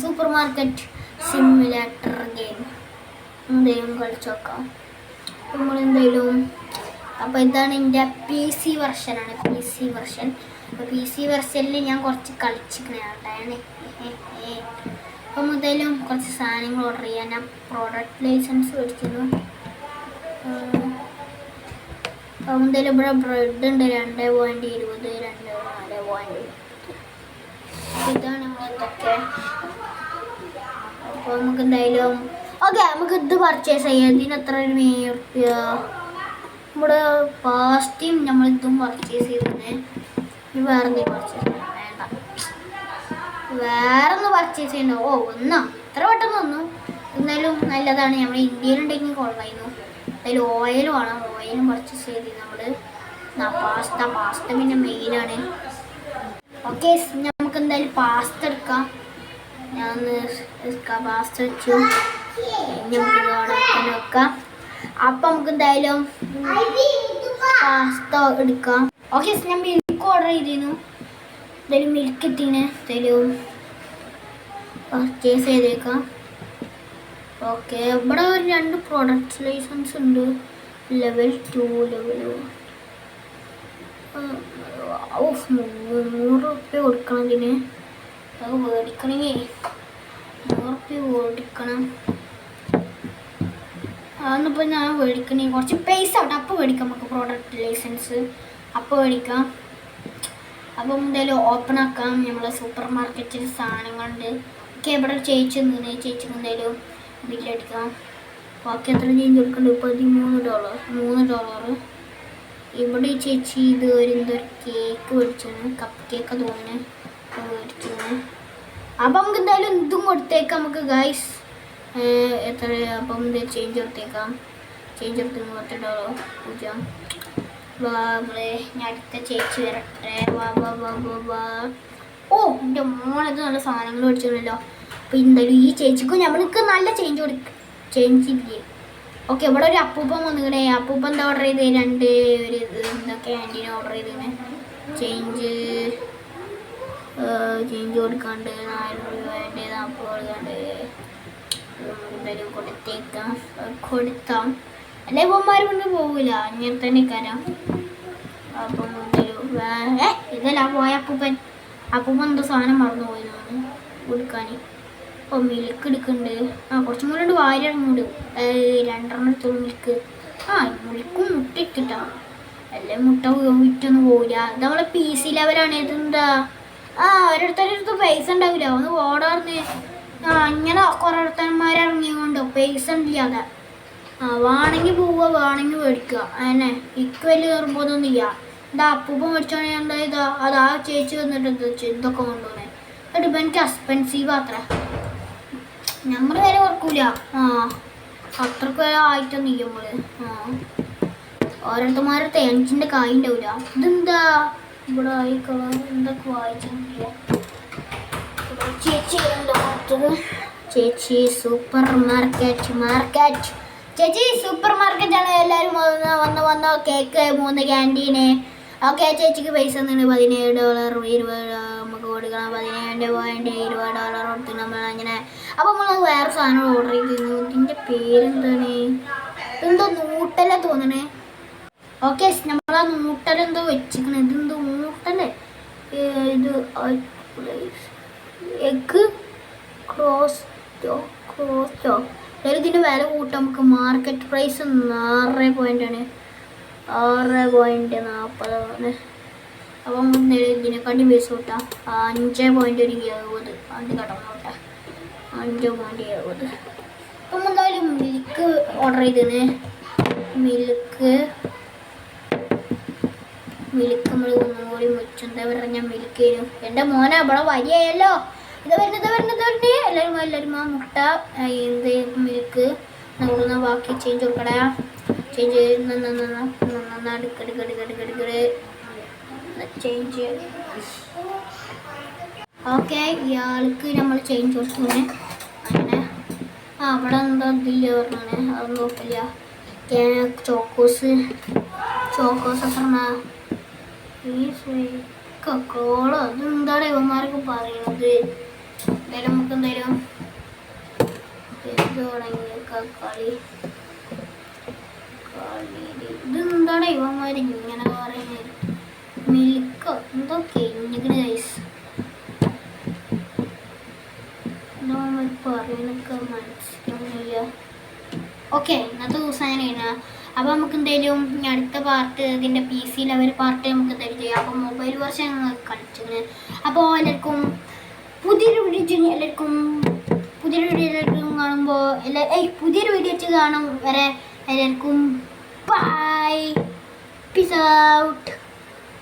Super market simulator game എന്തെങ്കിലും കളിച്ച് നോക്കാം. നമ്മളെന്തെങ്കിലും അപ്പോൾ ഇതാണ് എൻ്റെ PC വെർഷനാണ്. PC വെർഷനിൽ ഞാൻ കുറച്ച് കളിച്ചിരിക്കണേട്ടാണ്. അപ്പോൾ മുതലും കുറച്ച് സാധനങ്ങൾ ഓർഡർ ചെയ്യാൻ ഞാൻ പ്രോഡക്റ്റ് ലൈസൻസ് മേടിച്ചിരുന്നു. അപ്പോൾ മുതലും ഇവിടെ ബ്രെഡ് ഉണ്ട് 2.20 2.4. ഇതാണ് നമ്മളെന്തൊക്കെ. അപ്പോൾ നമുക്ക് എന്തായാലും ഓക്കെ നമുക്ക് ഇത് പർച്ചേസ് ചെയ്യാം. ഇതിന് എത്ര റുപ്യ? നമ്മുടെ പാസ്റ്റിയും നമ്മളിതും പർച്ചേസ് ചെയ്തത്. ഇനി വേറെ എന്തെങ്കിലും പർച്ചേസ് ചെയ്യണം? വേണ്ട, വേറെ ഒന്ന് പർച്ചേസ് ചെയ്യണോ? ഒന്നാ ഇത്ര പെട്ടെന്ന് ഒന്നും എന്നാലും നല്ലതാണ്. നമ്മുടെ ഇന്ത്യയിലുണ്ടെങ്കിൽ കുഴപ്പമായിരുന്നു. അതിൽ ഓയിൽ വേണം. ഓയിലും പർച്ചേസ് ചെയ്ത് നമ്മൾ പാസ്ത പിന്നെ മെയിനാണ്. ഓക്കെ നമുക്ക് എന്തായാലും പാസ്ത എടുക്കാം. ഞാൻ പാസ്ത വെച്ചു. നമുക്ക് അവിടെ വെക്കാം. അപ്പം നമുക്ക് എന്തായാലും പാസ്ത എടുക്കാം. ഓക്കെ ഞാൻ മിൽക്ക് ഓർഡർ ചെയ്തിരുന്നു. എന്തായാലും മിൽക്ക് എത്തിനെ എന്തായാലും പർച്ചേസ് ചെയ്തേക്കാം. ഓക്കെ ഇവിടെ ഒരു 2 പ്രോഡക്റ്റ് ലൈസൻസ് ഉണ്ട്. ലെവൽ 2 ലെവൽ 100 റുപ്യ കൊടുക്കണം. ഇതിന് അത് മേടിക്കണമെങ്കിൽ 100 റുപ്യ മേടിക്കണം. അതൊന്നിപ്പോൾ ഞാൻ മേടിക്കണേ കുറച്ച് പൈസ ആവട്ടെ. അപ്പോൾ മേടിക്കാം നമുക്ക് പ്രോഡക്റ്റ് ലൈസൻസ്. അപ്പോൾ മേടിക്കാം. അപ്പം എന്തായാലും ഓപ്പൺ ആക്കാം. നമ്മളെ സൂപ്പർ മാർക്കറ്റിൽ സാധനങ്ങളുണ്ട്. ഓക്കെ ഇവിടെ ചേച്ചി എന്തായാലും ബില്ലടിക്കാം. ബാക്കി എത്ര ചേഞ്ച് കൊടുക്കുന്നുണ്ട്? $13. ഇവിടെ ഈ ചേച്ചി ഇത് എന്തൊരു കേക്ക് മേടിച്ചാണ്. കപ്പ് കേക്ക് തോന്നുന്നു മേടിച്ചാണ്. അപ്പം നമുക്ക് എന്തായാലും ഇതും കൊടുത്തേക്കാം നമുക്ക് ഗൈസ്. എത്ര അപ്പം ചേഞ്ച് കൊടുത്തേക്കാം. ചേഞ്ച് കൊടുത്ത് $10 നമ്മളെ ഞാൻ അടുത്ത ചേച്ചി വരട്ടെ. ഓ എൻ്റെ മോനത് നല്ല സാധനങ്ങൾ മേടിച്ചിട്ടുണ്ടല്ലോ. അപ്പോൾ എന്തായാലും ഈ ചേച്ചിക്കും നമ്മൾക്ക് നല്ല ചേഞ്ച് ഇല്ലേ. ഓക്കെ ഇവിടെ ഒരു അപ്പൂപ്പൻ വന്നിക്കണേ. അപ്പൂപ്പൻ എന്താ ഓർഡർ ചെയ്ത്? 2 ഒരു എന്താ ക്യാൻറ്റീൻ ഓർഡർ ചെയ്തേനെ. ചേഞ്ച് കൊടുക്കാണ്ട് 4 രൂപ വേണ്ടത് 40 കൊടുക്കാണ്ട് എന്തായാലും കൊടുത്താം. അല്ലെ ഇവന്മാർ കൊണ്ട് പോകില്ല. അങ്ങനെ തന്നെ കരാം. അപ്പം ഇതല്ല പോയ അപ്പൂപ്പൻ എന്തോ സാധനം മറന്നു പോയതാണ് കൊടുക്കാൻ. അപ്പോൾ മിൽക്ക് എടുക്കുന്നുണ്ട്. കുറച്ചും കൂടെ ഉണ്ട്. വാരിറങ്ങുന്നുണ്ട് 2 എടുത്തോളൂ മിൽക്ക്. മിൽക്കും മുട്ട ഇട്ടിട്ടാ. അല്ലെ മുട്ട വിറ്റൊന്നും പോവില്ല. ഇത് നമ്മളെ PC ലെവലാണ്. ഇതെന്താ ഓരോരുത്തരുടെ പൈസ ഉണ്ടാവില്ല. ഒന്ന് ഓടാർന്ന് ഇങ്ങനെ കുറേത്തന്മാരിറങ്ങിക്കൊണ്ട് പൈസ ഇല്ലാതെ വേണമെങ്കിൽ പോവുക വേണമെങ്കിൽ മേടിക്കുക. അങ്ങനെ എനിക്ക് വലിയ നിർബന്ധമൊന്നും ഇല്ല. എന്താ അപ്പൂപ്പ മേടിച്ചാണെങ്കിൽ എന്താ ഇതാ അത് ആ ചേച്ചി വന്നിട്ട് ഇതൊക്കെ കൊണ്ടുപോകണേ. എന്നിട്ട് എനിക്ക് എക്സ്പെൻസീവ് അത്ര നമ്മൾ വില കുറക്കൂല. അത്രക്ക് വില ആയിട്ടൊന്നും ഇല്ല നമ്മള്. ഓരോരുത്തന്മാരുടെ തേൻസിൻ്റെ കായ് ഉണ്ടാവില്ല. ഇതെന്താ ഇവിടെ എന്തൊക്കെ വായിച്ചിട്ടില്ല. ചേച്ചി സൂപ്പർ മാർക്കറ്റ് ചേച്ചി സൂപ്പർ മാർക്കറ്റാണ്. എല്ലാവരും വന്നോ. Cake 3 canteen. ഓക്കെ ചേച്ചിക്ക് പൈസ തന്നിട്ട് $17 $20 നമുക്ക് കൊടുക്കണം. $17.20 കൊടുത്ത് നമ്മൾ അങ്ങനെ. അപ്പോൾ നമ്മൾ വേറെ സാധനം ഓർഡർ ചെയ്തിരുന്നു. ഇതിൻ്റെ പേരെന്താണ്? എന്തോ നൂട്ടല തോന്നണേ. ഓക്കെ നമ്മൾ ആ നൂട്ടലെന്തോ വെച്ചിരിക്കണേ. ഇതെന്തോ നൂട്ടല്ലേ? ഇത് എഗ് ക്രോസ്റ്റോ ഇതിൻ്റെ വില കൂട്ടാം നമുക്ക്. മാർക്കറ്റ് പ്രൈസ് 6.40 അപ്പം ഇതിനെക്കാട്ടി പൈസ കൂട്ടാം. 5.70 അത് കടന്നോട്ടെ. 5.70. അപ്പം എന്തായാലും മിൽക്ക് ഓർഡർ ചെയ്തേ. മിൽക്ക് നമ്മൾ ഒന്നുകൂടി മുച്ചെന്താ പറഞ്ഞ മിൽക്ക് തരും. എൻ്റെ മോനെ ഇവിടെ വരികയല്ലോ. ഇത് വരുന്നത് എല്ലാവരും ആ മുട്ട എന്ത് മിൽക്ക് നമ്മൾ ബാക്കി ചേഞ്ച് കൊടുക്കട. Change change. ഓക്കെ ഇയാൾക്ക് നമ്മൾ ചേഞ്ച് കൊടുക്കുന്നത് അങ്ങനെ. അവിടെ എന്താ ഇതില്ല പറഞ്ഞാണ്. അതൊന്നും നോക്കില്ല. ചോക്കോസ് എത്ര ഈ കോളോ അതെന്താണ് ഇവന്മാർക്ക് പറയുന്നത്? എന്തായാലും നമുക്ക് എന്തായാലും ഇത് തുടങ്ങിയേക്ക കളി. ഇതെന്താണ് ഇവന്മാർ ഇങ്ങനെ പറയുന്നത്? മിൽക്കോ എന്തോ കഴിഞ്ഞിക്കണ് ഗൈസ്. പറയുന്നൊക്കെ മനസ്സിലാവുന്നില്ല. ഓക്കെ, ഇന്നത്തെ ദിവസം അങ്ങനെയാണ്. അപ്പോൾ നമുക്ക് എന്തെങ്കിലും അടുത്ത പാർട്ട് ഇതിൻ്റെ PC ലെവൽ പാർട്ട് നമുക്ക് എന്തായാലും ചെയ്യാം. അപ്പോൾ മൊബൈൽ വെർഷൻ ഞങ്ങൾ കളിച്ചിങ്ങനെ. അപ്പോൾ എല്ലാവർക്കും പുതിയൊരു വീഡിയോ കാണുമ്പോൾ പുതിയൊരു വീഡിയോ വെച്ച് കാണും വരെ എല്ലാവർക്കും ബൈ, പീസ് ഔട്ട്.